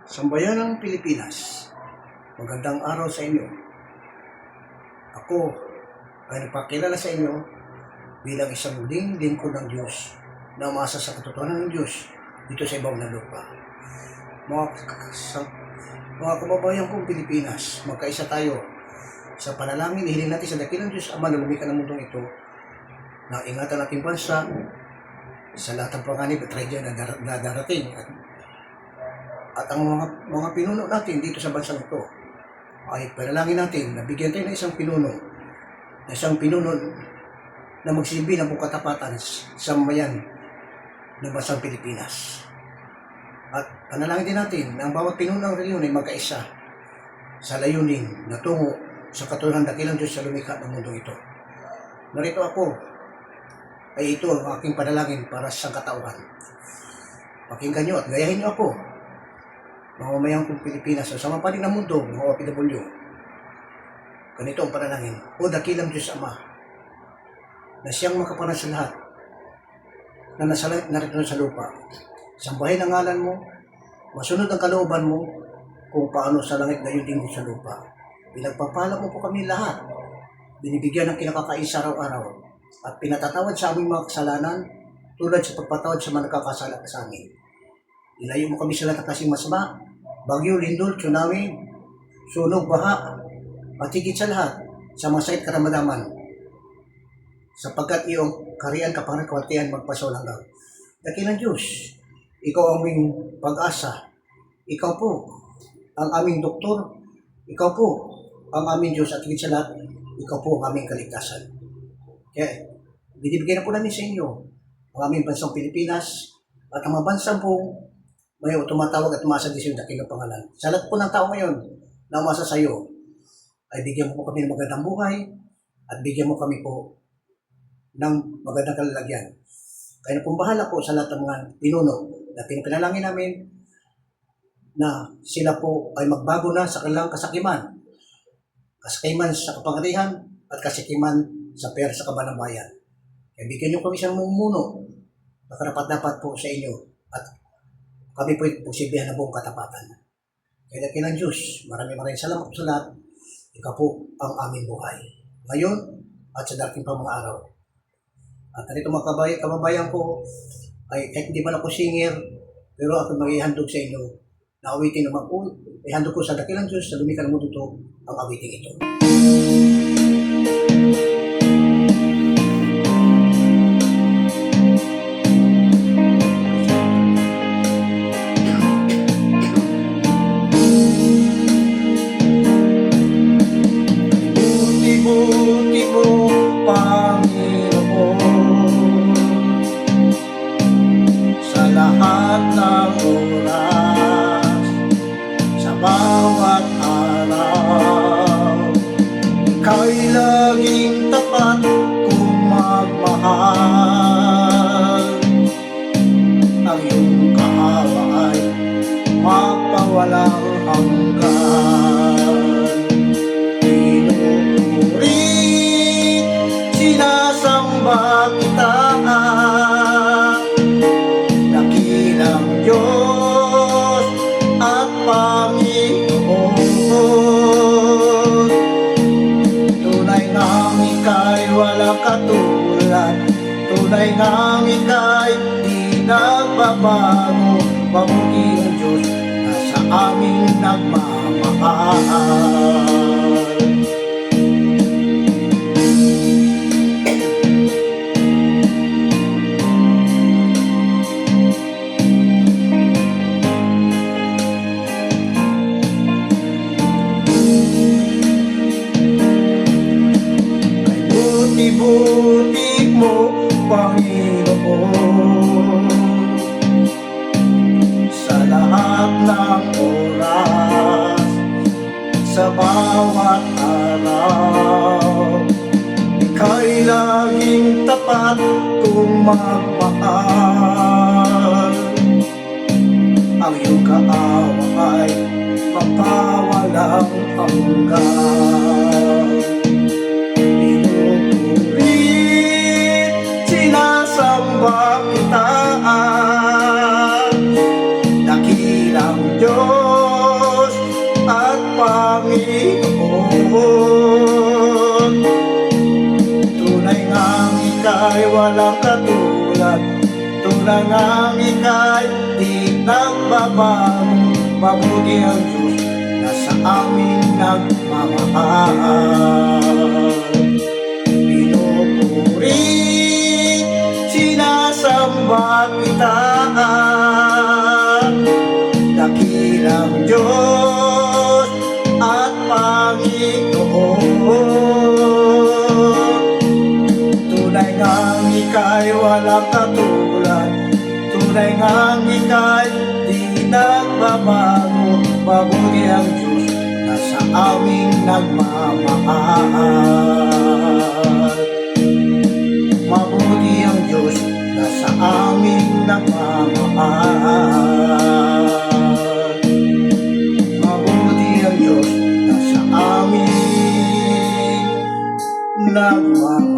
Sambayan ng Pilipinas, magandang araw sa inyo. Ako ay nagpakilala sa inyo bilang isang muling lingkod ng Diyos na umasa sa katotohanan ng Diyos dito sa ibang na lupa. Mga kababayan kong Pilipinas, magkaisa tayo sa panalangin. Hiling natin sa dakilang Diyos Ama na lumikha ng mundong ito na ingatan ating bansa sa lahat ng panganib at tragedya na darating at ang mga pinuno natin dito sa bansang ito ay panalangin natin na bigyan tayo ng isang pinuno na magsilbi ng buong katapatan sa mamayan ng bansang Pilipinas. At panalangin din natin na ang bawat pinuno ng reliyon ay magkaisa sa layunin na tungo sa katuruan ng dakilang Diyos sa lumikha ng mundong ito. Narito ako, ay ito ang aking panalangin para sa katauhan. Pakinggan nyo at gayahin nyo ako, mga mamayan kong Pilipinas, sa sama pa rin ng mundo, mga OFW. Ganito ang panalangin: O dakilang Diyos Ama, na siyang makapanal sa lahat, na narito sa lupa, sambahin ang ngalan mo, masunod ang kalooban mo, kung paano sa langit gayon din sa lupa. Pinagpapala mo po kami lahat, binibigyan ng kinakakaisa araw-araw, at pinatatawad sa aming mga kasalanan, tulad sa pagpatawad sa mga nakakasala sa amin. Ilayo mo kami sa lahat ng klaseng masama, bagyo, lindol, tsunami, sunog, baha, at higit sa lahat, sa masakit karamdaman, sapagkat iyong kariyan, kapangyarihan, kawartiyan, magpasawalang hanggan. Dakilang Diyos, ikaw ang aming pag-asa, ikaw po ang aming doktor, ikaw po ang aming Diyos, at higit sa lahat, ikaw po ang aming kaligtasan. Kaya, binibigyan na po namin sa inyo ang aming bansang Pilipinas at ang mga bansang po may tumatawag at umasa din sa iyong dakilang pangalan. Sa lahat po ng tao ngayon na umasa sa iyo, ay bigyan mo po kami ng magandang buhay at bigyan mo kami po ng magandang kalalagyan. Kaya na pong bahala po sa lahat ng mga pinuno na pinalangin namin na sila po ay magbago na sa kanilang kasakiman sa kapangyarihan at kasakiman sa pera sa kaban ng bayan. Kaya bigyan niyo kami siyang mumuno na karapat-dapat po sa inyo at kami po posiblihan na buong katapatan. Kaya dakilang Diyos, maraming salamat po sa lahat. Ikaw po ang aming buhay ngayon at sa darating pang mga araw. At narito mga kababayan ko, ay kahit hindi man ako singer, pero ako mag-ihandog sa inyo na awitin naman po. Ihandog ko sa dakilang Diyos sa lumikha ng mundo ito ang awitin ito. Buti mo, Panginoon, sa lahat ng oras, sa bawat araw, ika'y laging tapat kung magmahal. Ang iyong kahawa ay magpawalang hanggan. Sinasamba kita, dakilang Diyos at Panginoon. Tunay ngang ika'y walang katulad, tunay ngang ika'y di nagbabago. Mabuti ang Diyos na sa aming nagmamahal. Buti mo, Panginoon, sa lahat ng oras, sa bawat araw, ika'y laging tapat kung magmahal. Ang iyong kaawa ay magpawalang hanggan. Sinasamba kita, dakilang Diyos walang katulad. Tunay ngang ika'y di nagbabago. Mabuti ang Diyos na sa amin nagmamahal. Pinupuri, sinasamba kita, dakilang Diyos at Panginoon. Tunay ngang ika'y walang katulad. Tunay ngang ika'y di nagbabago. Mabuti ang Diyos na sa aming nagmamahal. Mabuti ang Diyos na sa aming nagmamahal. Mabuti ang Diyos na sa aming nagmamahal.